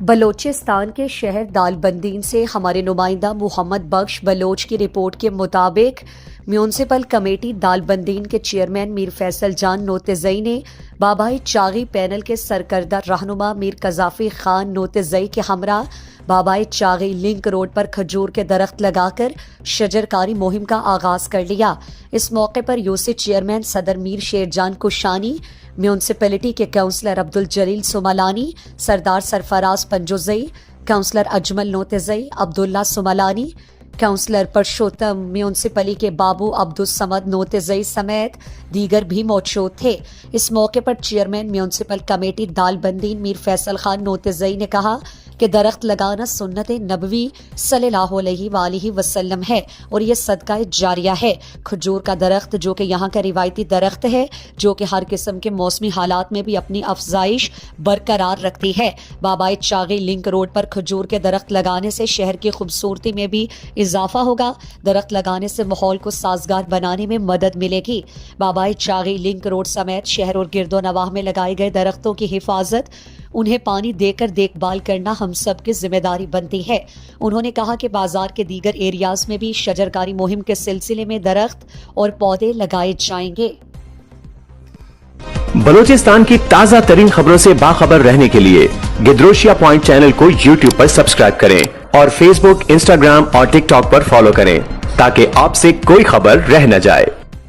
بلوچستان کے شہر دالبندین سے ہمارے نمائندہ محمد بخش بلوچ کی رپورٹ کے مطابق میونسپل کمیٹی دالبندین کے چیئرمین میر فیصل جان نوتزئی نے بابائے چاغی پینل کے سرکردہ رہنما میر قذافی خان نوتزئی کے ہمراہ بابائے چاغی لنک روڈ پر کھجور کے درخت لگا کر شجرکاری مہم کا آغاز کر لیا۔ اس موقع پر یوسی چیئرمین صدر میر شیر جان کشانی، میونسپلٹی کے کونسلر عبدالجلیل سملانی، سردار سرفراز پنجوزئی، کونسلر اجمل نوتزئی، عبداللہ سملانی، کونسلر پرشوتم، میونسپلی کے بابو عبدالصمد نوتزئی سمیت دیگر بھی موجود تھے۔ اس موقع پر چیئرمین میونسپل کمیٹی دالبندین میر فیصل خان نوتزئی نے کہا کہ درخت لگانا سنت نبوی صلی اللہ علیہ وآلہ وسلم ہے اور یہ صدقہ جاریہ ہے۔ کھجور کا درخت جو کہ یہاں کا روایتی درخت ہے، جو کہ ہر قسم کے موسمی حالات میں بھی اپنی افزائش برقرار رکھتی ہے۔ بابائے چاغی لنک روڈ پر کھجور کے درخت لگانے سے شہر کی خوبصورتی میں بھی اضافہ ہوگا۔ درخت لگانے سے ماحول کو سازگار بنانے میں مدد ملے گی۔ بابائے چاغی لنک روڈ سمیت شہر اور گرد و نواح میں لگائے گئے درختوں کی حفاظت، انہیں پانی دے کر دیکھ بھال کرنا ہم سب کی ذمہ داری بنتی ہے۔ انہوں نے کہا کہ بازار کے دیگر ایریاز میں بھی شجرکاری مہم کے سلسلے میں درخت اور پودے لگائے جائیں گے۔ بلوچستان کی تازہ ترین خبروں سے باخبر رہنے کے لیے گدروشیا پوائنٹ چینل کو یوٹیوب پر سبسکرائب کریں اور فیس بک، انسٹاگرام اور ٹک ٹاک پر فالو کریں تاکہ آپ سے کوئی خبر رہ نہ جائے۔